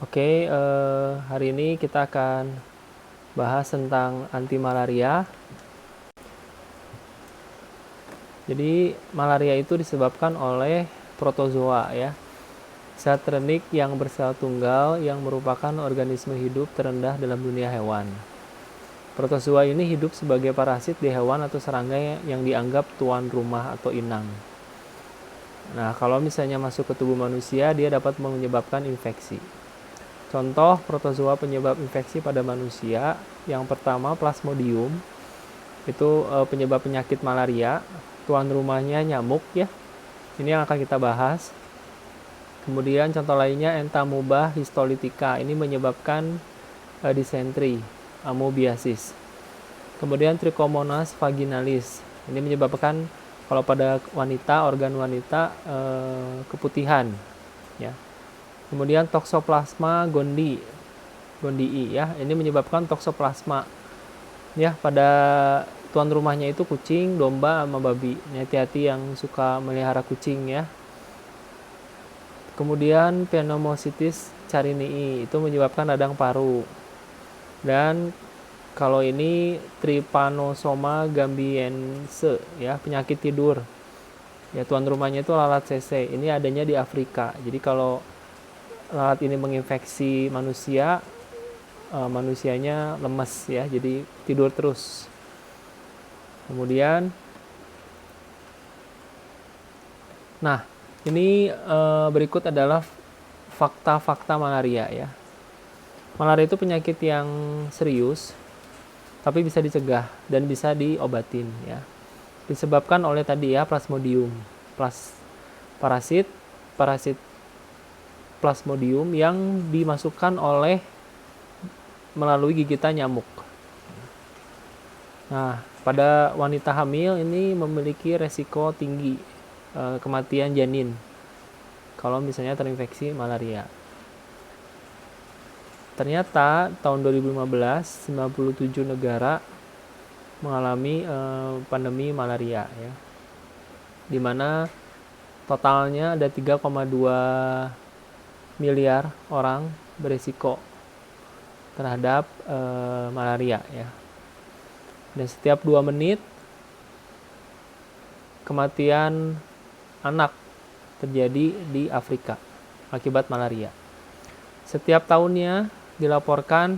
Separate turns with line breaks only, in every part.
Oke, hari ini kita akan bahas tentang anti malaria. Jadi, malaria itu disebabkan oleh protozoa ya. Zat renik yang bersel tunggal yang merupakan organisme hidup terendah dalam dunia hewan. Protozoa ini hidup sebagai parasit di hewan atau serangga yang dianggap tuan rumah atau inang. Nah, kalau misalnya masuk ke tubuh manusia, dia dapat menyebabkan infeksi. Contoh protozoa penyebab infeksi pada manusia, yang pertama Plasmodium, itu penyebab penyakit malaria, tuan rumahnya nyamuk ya. Ini yang akan kita bahas. Kemudian contoh lainnya Entamoeba histolytica, ini menyebabkan disentri, amoebiasis. Kemudian Trichomonas vaginalis, ini menyebabkan kalau pada wanita, organ wanita keputihan ya. Kemudian Toxoplasma gondii ya, ini menyebabkan toksoplasma ya pada tuan rumahnya itu kucing, domba, sama babi. Hati-hati yang suka melihara kucing ya. Kemudian Pneumocystis carinii, itu menyebabkan radang paru. Dan kalau ini Trypanosoma gambiense ya, penyakit tidur. Ya, tuan rumahnya itu lalat CC. Ini adanya di Afrika. Jadi kalau lalat ini menginfeksi manusia, manusianya lemes ya, jadi tidur terus. Kemudian, nah ini berikut adalah fakta-fakta malaria ya. Malaria itu penyakit yang serius, tapi bisa dicegah dan bisa diobatin ya. Disebabkan oleh tadi ya Plasmodium, parasit Plasmodium yang dimasukkan melalui gigitan nyamuk. Nah, pada wanita hamil ini memiliki resiko tinggi kematian janin kalau misalnya terinfeksi malaria. Ternyata tahun 2015 97 negara mengalami pandemi malaria ya. Di mana totalnya ada 3,2 miliar orang berisiko terhadap malaria ya. Dan setiap 2 menit kematian anak terjadi di Afrika akibat malaria. Setiap tahunnya dilaporkan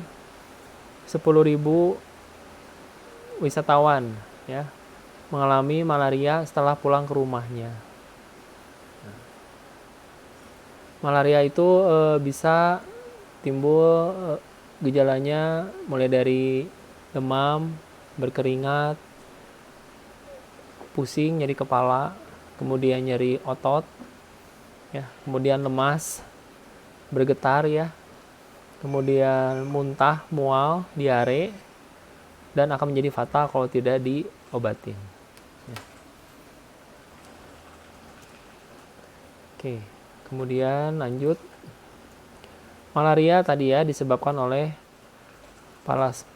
10.000 wisatawan ya mengalami malaria setelah pulang ke rumahnya. Malaria itu bisa timbul gejalanya mulai dari demam, berkeringat, pusing, nyeri kepala, kemudian nyeri otot, ya, kemudian lemas, bergetar ya, kemudian muntah, mual, diare, dan akan menjadi fatal kalau tidak diobatin. Ya. Oke, kemudian lanjut. Malaria tadi ya disebabkan oleh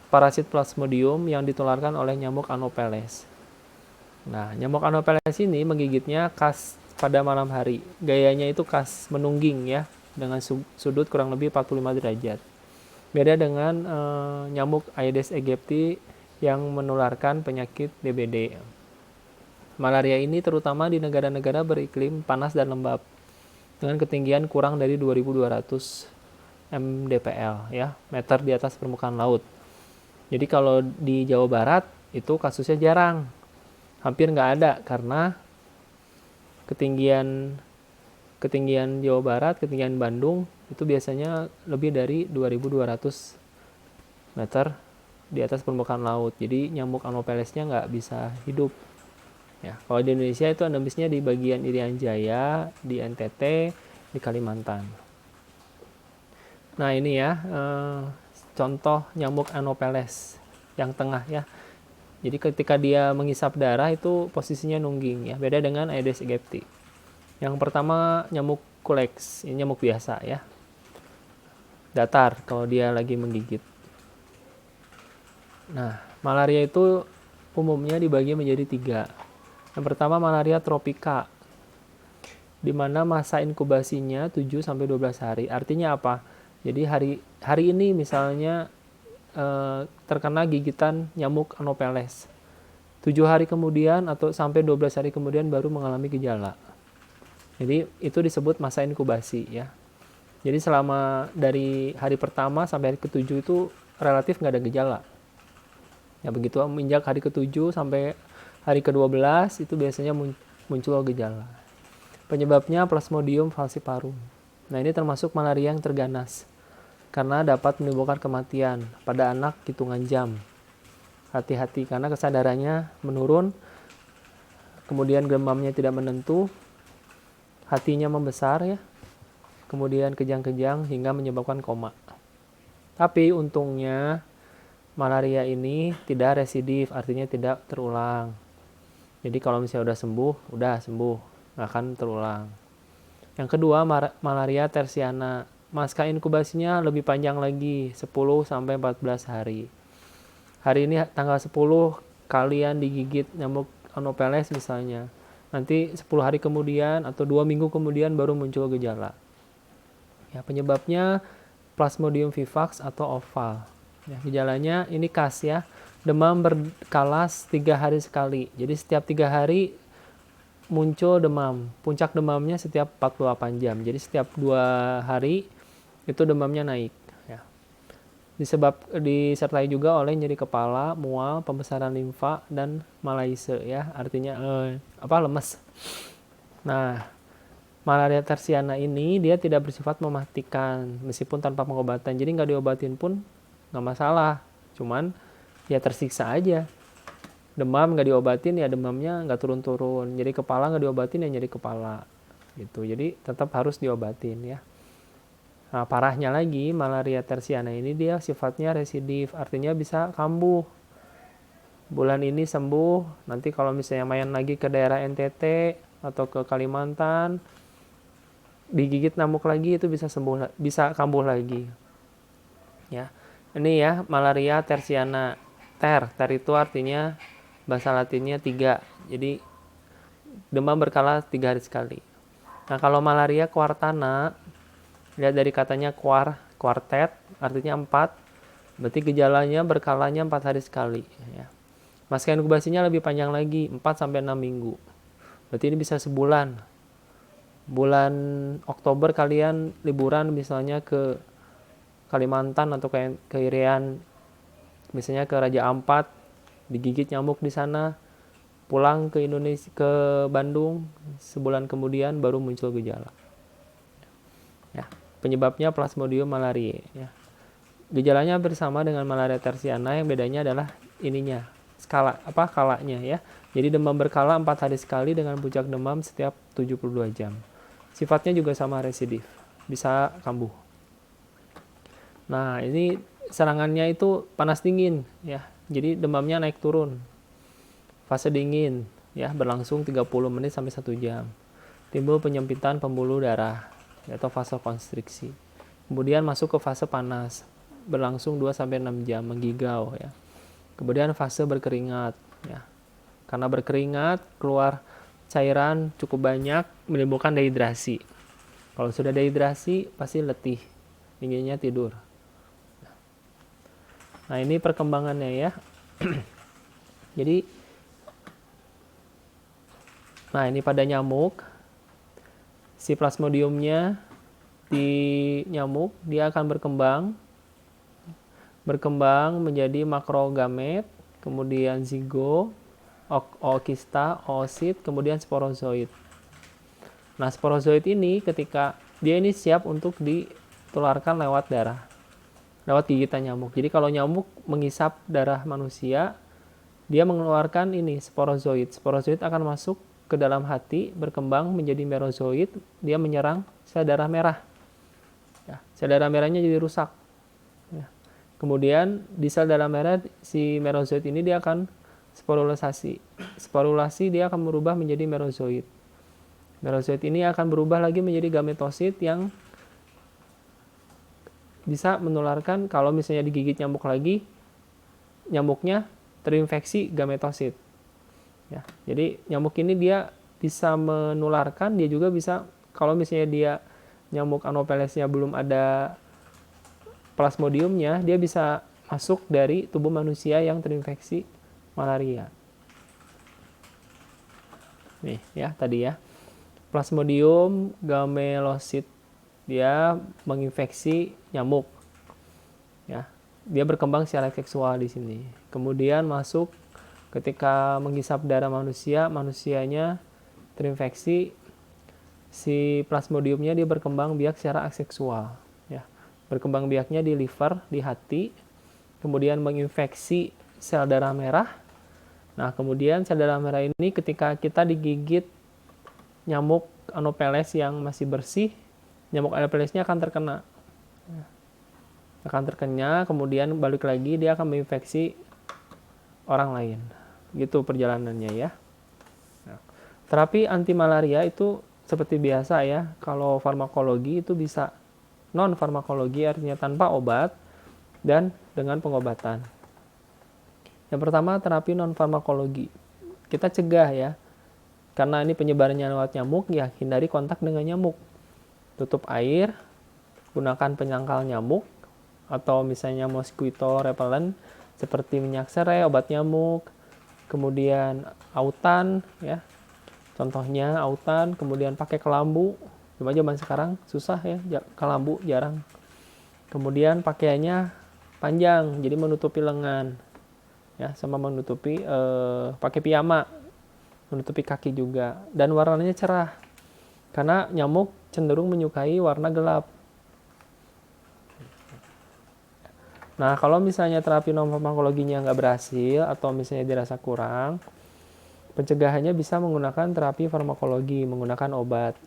parasit Plasmodium yang ditularkan oleh nyamuk Anopheles. Nah, nyamuk Anopheles ini menggigitnya khas pada malam hari. Gayanya itu khas menungging ya, dengan sudut kurang lebih 45 derajat. Beda dengan nyamuk Aedes aegypti yang menularkan penyakit DBD. Malaria ini terutama di negara-negara beriklim panas dan lembab dengan ketinggian kurang dari 2.200 mdpl ya, meter di atas permukaan laut. Jadi kalau di Jawa Barat itu kasusnya jarang, hampir nggak ada karena ketinggian Jawa Barat, ketinggian Bandung itu biasanya lebih dari 2.200 meter di atas permukaan laut. Jadi nyamuk Anophelesnya nggak bisa hidup. Ya, kalau di Indonesia itu endemisnya di bagian Irian Jaya, di NTT, di Kalimantan. Nah ini ya contoh nyamuk Anopheles yang tengah ya. Jadi ketika dia mengisap darah itu posisinya nungging ya. Beda dengan Aedes aegypti. Yang pertama nyamuk Culex, ini nyamuk biasa ya. Datar kalau dia lagi menggigit. Nah, malaria itu umumnya dibagi menjadi 3. Yang pertama malaria tropika, di mana masa inkubasinya 7-12 hari. Artinya apa? Jadi hari ini misalnya terkena gigitan nyamuk Anopheles. 7 hari kemudian atau sampai 12 hari kemudian baru mengalami gejala. Jadi itu disebut masa inkubasi ya. Jadi selama dari hari pertama sampai hari ke-7 itu relatif nggak ada gejala. Ya begitu menginjak hari ke-7 sampai hari ke-12 itu biasanya muncul gejala. Penyebabnya Plasmodium falciparum. Nah ini termasuk malaria yang terganas karena dapat menimbulkan kematian pada anak hitungan jam. Hati-hati karena kesadarannya menurun, kemudian demamnya tidak menentu, hatinya membesar ya, kemudian kejang-kejang hingga menyebabkan koma. Tapi untungnya malaria ini tidak residif, artinya tidak terulang. Jadi kalau misalnya udah sembuh, nggak akan terulang. Yang kedua, malaria tersiana. Masa inkubasinya lebih panjang lagi, 10 sampai 14 hari. Hari ini tanggal 10 kalian digigit nyamuk Anopheles misalnya. Nanti 10 hari kemudian atau 2 minggu kemudian baru muncul gejala. Ya, penyebabnya Plasmodium vivax atau oval. Ya, gejalanya ini khas ya. Demam berkala 3 hari sekali. Jadi setiap 3 hari muncul demam. Puncak demamnya setiap 48 jam. Jadi setiap 2 hari itu demamnya naik. Ya. Disertai juga oleh nyeri kepala, mual, pembesaran limfa, dan malaise ya. Artinya lemes. Nah, malaria tersiana ini dia tidak bersifat mematikan meskipun tanpa pengobatan. Jadi nggak diobatin pun nggak masalah. Cuman ya tersiksa aja. Demam nggak diobatin ya demamnya nggak turun-turun. Nyeri kepala nggak diobatin ya nyeri kepala. Gitu. Jadi tetap harus diobatin ya. Nah, parahnya lagi malaria tersiana ini dia sifatnya residif. Artinya bisa kambuh. Bulan ini sembuh. Nanti kalau misalnya main lagi ke daerah NTT atau ke Kalimantan, digigit nyamuk lagi itu bisa sembuh, bisa kambuh lagi. Ya. Ini ya malaria tersiana. Ter itu artinya bahasa Latinnya 3. Jadi demam berkala 3 hari sekali. Nah, kalau malaria quartana, lihat dari katanya quartet, artinya 4. Berarti gejalanya berkalanya 4 hari sekali ya. Masa inkubasinya lebih panjang lagi, 4 sampai 6 minggu. Berarti ini bisa sebulan. Bulan Oktober kalian liburan misalnya ke Kalimantan atau ke Irian, misalnya ke Raja Ampat, digigit nyamuk di sana, pulang ke Indonesia, ke Bandung, sebulan kemudian baru muncul gejala. Ya, penyebabnya Plasmodium malariae. Ya. Gejalanya bersama dengan malaria tersiana, yang bedanya adalah ininya, kalanya ya. Jadi demam berkala 4 hari sekali dengan puncak demam setiap 72 jam. Sifatnya juga sama residif, bisa kambuh. Nah, ini serangannya itu panas dingin ya. Jadi demamnya naik turun. Fase dingin ya, berlangsung 30 menit sampai 1 jam. Timbul penyempitan pembuluh darah atau fase konstriksi. Kemudian masuk ke fase panas, berlangsung 2 sampai 6 jam, menggigau ya. Kemudian fase berkeringat ya. Karena berkeringat keluar cairan cukup banyak, menimbulkan dehidrasi. Kalau sudah dehidrasi pasti letih, inginnya tidur. Nah, ini perkembangannya ya. Jadi nah, ini pada nyamuk, si plasmodiumnya di nyamuk dia akan berkembang menjadi makrogamet, kemudian zigo, ookista, oosit, kemudian sporozoid. Nah, sporozoid ini ketika dia ini siap untuk ditularkan lewat darah, lewat gigitan nyamuk. Jadi kalau nyamuk menghisap darah manusia, dia mengeluarkan ini sporozoid. Sporozoid akan masuk ke dalam hati, berkembang menjadi merozoid, dia menyerang sel darah merah. Ya, sel darah merahnya jadi rusak. Ya. Kemudian di sel darah merah si merozoid ini dia akan sporulasasi. Sporulasi dia akan berubah menjadi merozoid. Merozoid ini akan berubah lagi menjadi gametosit yang bisa menularkan kalau misalnya digigit nyamuk lagi, nyamuknya terinfeksi gametosit. Ya, jadi nyamuk ini dia bisa menularkan, dia juga bisa kalau misalnya dia nyamuk Anophelesnya belum ada Plasmodiumnya dia bisa masuk dari tubuh manusia yang terinfeksi malaria. Nih ya tadi ya. Plasmodium gamelosid dia menginfeksi nyamuk. Ya. Dia berkembang secara seksual di sini. Kemudian masuk ketika menghisap darah manusia, manusianya terinfeksi, si plasmodiumnya dia berkembang biak secara aseksual. Ya. Berkembang biaknya di liver, di hati, kemudian menginfeksi sel darah merah. Nah, kemudian sel darah merah ini ketika kita digigit nyamuk Anopheles yang masih bersih, nyamuk Anophilesnya akan terkena. Kemudian balik lagi dia akan menginfeksi orang lain. Gitu perjalanannya ya. Nah, terapi anti malaria itu seperti biasa ya. Kalau farmakologi itu bisa non farmakologi, artinya tanpa obat dan dengan pengobatan. Yang pertama terapi non farmakologi. Kita cegah ya. Karena ini penyebarannya lewat nyamuk, ya hindari kontak dengan nyamuk. Tutup air, gunakan penyangkal nyamuk atau misalnya mosquito repellent seperti minyak serai, obat nyamuk, kemudian autan ya. Contohnya autan, kemudian pakai kelambu. Cuma zaman sekarang susah ya, kelambu jarang. Kemudian pakaiannya panjang, jadi menutupi lengan. Ya, sama menutupi pakai piyama, menutupi kaki juga, dan warnanya cerah. Karena nyamuk cenderung menyukai warna gelap. Nah, kalau misalnya terapi non farmakologinya nggak berhasil atau misalnya dirasa kurang, pencegahannya bisa menggunakan terapi farmakologi, menggunakan obat.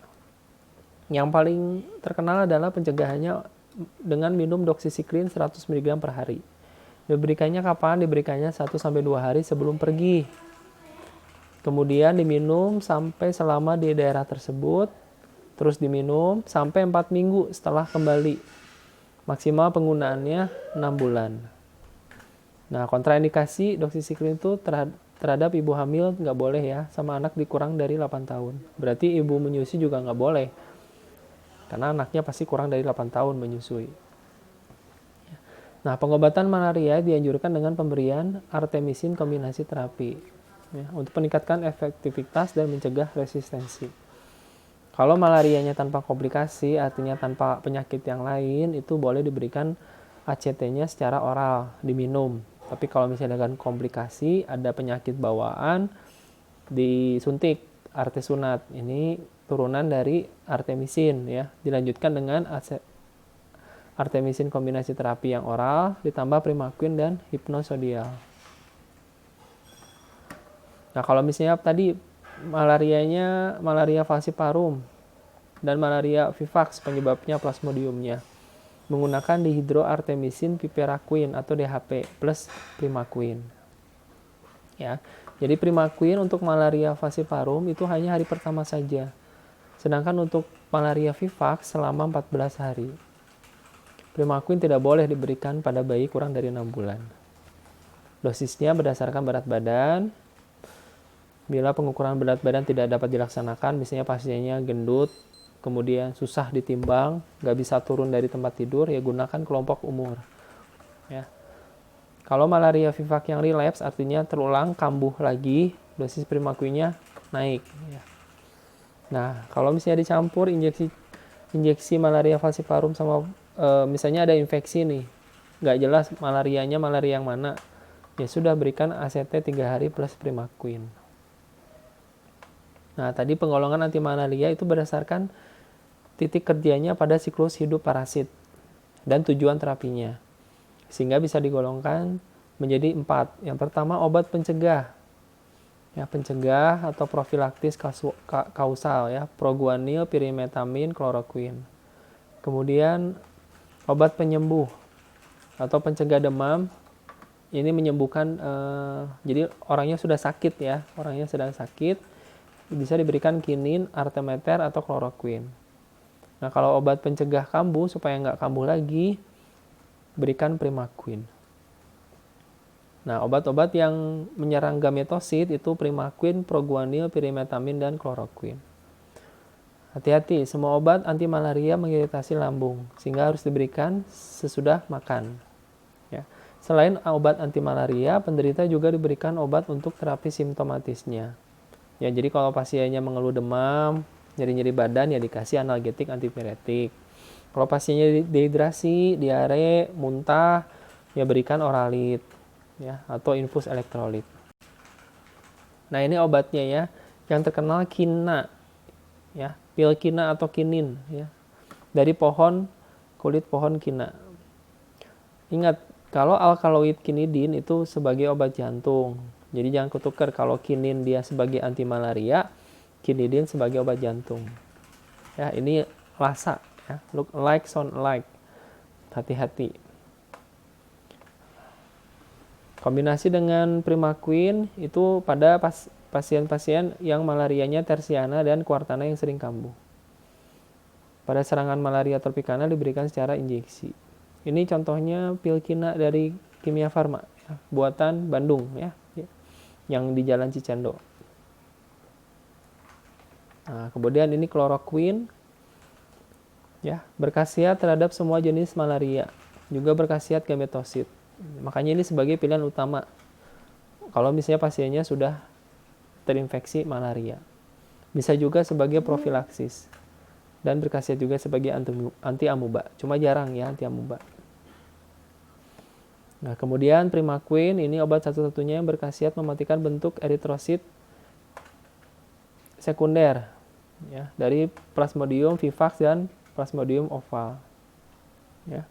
Yang paling terkenal adalah pencegahannya dengan minum doxycycline 100 mg per hari. Diberikannya kapan? Diberikannya 1-2 hari sebelum pergi. Kemudian diminum sampai selama di daerah tersebut, terus diminum sampai 4 minggu setelah kembali. Maksimal penggunaannya 6 bulan. Nah, kontraindikasi doxycycline itu terhadap ibu hamil nggak boleh ya, sama anak dikurang dari 8 tahun. Berarti ibu menyusui juga nggak boleh. Karena anaknya pasti kurang dari 8 tahun menyusui. Nah, pengobatan malaria dianjurkan dengan pemberian artemisin kombinasi terapi. Ya, untuk meningkatkan efektivitas dan mencegah resistensi. Kalau malarianya tanpa komplikasi, artinya tanpa penyakit yang lain, itu boleh diberikan ACT-nya secara oral, diminum. Tapi kalau misalnya dengan komplikasi, ada penyakit bawaan, disuntik artesunat. Ini turunan dari artemisin ya. Dilanjutkan dengan artemisin kombinasi terapi yang oral, ditambah primaquine dan hipnosodial. Nah, kalau misalnya tadi malarianya malaria falciparum dan malaria vivax penyebabnya plasmodiumnya, menggunakan dihidroartemisin piperaquine atau DHP plus primaquine. Ya. Jadi primaquine untuk malaria falciparum itu hanya hari pertama saja. Sedangkan untuk malaria vivax selama 14 hari. Primaquine tidak boleh diberikan pada bayi kurang dari 6 bulan. Dosisnya berdasarkan berat badan. Bila pengukuran berat badan tidak dapat dilaksanakan, misalnya pasiennya gendut, kemudian susah ditimbang, nggak bisa turun dari tempat tidur, ya gunakan kelompok umur. Ya. Kalau malaria vivax yang relapse, artinya terulang, kambuh lagi, dosis primaquine-nya naik. Ya. Nah, kalau misalnya dicampur injeksi malaria falciparum sama misalnya ada infeksi nih, nggak jelas malarianya malaria yang mana, ya sudah berikan ACT 3 hari plus primaquine. Nah, tadi penggolongan anti malaria itu berdasarkan titik kerjanya pada siklus hidup parasit dan tujuan terapinya. Sehingga bisa digolongkan menjadi 4. Yang pertama obat pencegah. Ya, pencegah atau profilaktis kausal ya, proguanil, pyrimethamine, chloroquine. Kemudian obat penyembuh atau pencegah demam. Ini menyembuhkan jadi orangnya sudah sakit ya, orangnya sedang sakit. Bisa diberikan kinin, artemether, atau chloroquine. Nah, kalau obat pencegah kambuh, supaya nggak kambuh lagi, berikan primaquine. Nah, obat-obat yang menyerang gametosit itu primaquine, proguanil, pyrimethamine, dan chloroquine. Hati-hati, semua obat anti malaria mengiritasi lambung, sehingga harus diberikan sesudah makan. Ya. Selain obat anti malaria, penderita juga diberikan obat untuk terapi simptomatisnya. Ya, jadi kalau pasiennya mengeluh demam, nyeri-nyeri badan, ya dikasih analgetik antipiretik. Kalau pasiennya dehidrasi, diare, muntah, ya berikan oralit, ya, atau infus elektrolit. Nah, ini obatnya ya, yang terkenal kina, ya, pil kina atau kinin, ya, dari kulit pohon kina. Ingat, kalau alkaloid kinidin itu sebagai obat jantung. Jadi jangan kutukar, kalau kinin dia sebagai anti malaria, kinidin sebagai obat jantung. Ya, ini rasa, ya, look alike, sound alike. Hati-hati. Kombinasi dengan Primaquine itu pada pasien-pasien yang malarianya tersiana dan kuartana yang sering kambuh. Pada serangan malaria tropicana diberikan secara injeksi. Ini contohnya pil kina dari Kimia Farma, ya, buatan Bandung, ya, yang di Jalan Cicendo. Nah, kemudian ini chloroquine, ya, berkhasiat terhadap semua jenis malaria, juga berkhasiat gametosit. Makanya ini sebagai pilihan utama kalau misalnya pasiennya sudah terinfeksi malaria. Bisa juga sebagai profilaksis dan berkhasiat juga sebagai anti amuba. Cuma jarang ya anti amuba. Nah, kemudian Primaquine ini obat satu-satunya yang berkhasiat mematikan bentuk eritrosit sekunder, ya, dari Plasmodium vivax dan Plasmodium oval. Ya.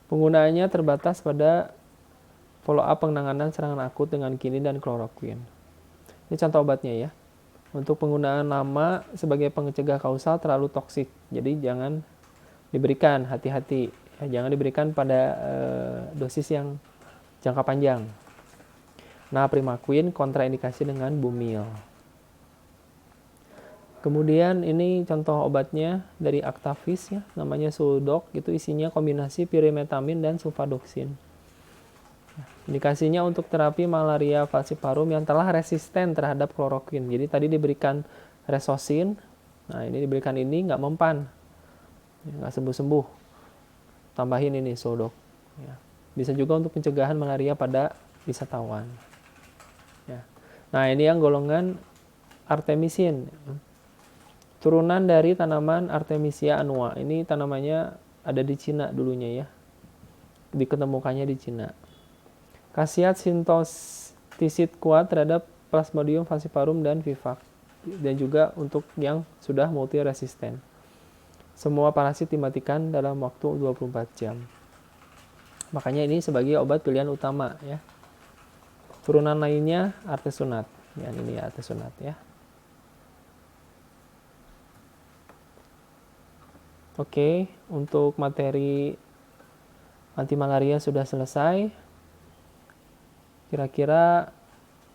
Penggunaannya terbatas pada follow up penanganan serangan akut dengan kinin dan chloroquine. Ini contoh obatnya ya. Untuk penggunaan lama sebagai pengecegah kausal terlalu toksik. Jadi jangan diberikan, hati-hati. Ya, jangan diberikan pada dosis yang jangka panjang. Nah, Primaquine kontraindikasi dengan Bumil. Kemudian ini contoh obatnya dari Actavis ya, namanya Suldoc, itu isinya kombinasi pirimetamin dan sulfadoxin. Indikasinya untuk terapi malaria falciparum yang telah resisten terhadap kloroquine. Jadi tadi diberikan resosin, nah ini diberikan ini nggak mempan, nggak sembuh-sembuh. Tambahin ini Suldoc. Ya. Bisa juga untuk pencegahan malaria pada wisatawan. Ya. Nah ini yang golongan artemisin, turunan dari tanaman Artemisia annua. Ini tanamannya ada di Cina dulunya ya, diketemukannya di Cina. Khasiat sintostisit kuat terhadap Plasmodium falciparum dan vivax, dan juga untuk yang sudah multiresisten. Semua parasit dimatikan dalam waktu 24 jam. Makanya ini sebagai obat pilihan utama ya. Turunan lainnya artesunat. Ya, ini artesunat ya. Oke, untuk materi anti malaria sudah selesai. Kira-kira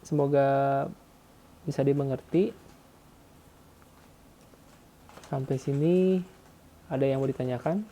semoga bisa dimengerti. Sampai sini ada yang mau ditanyakan?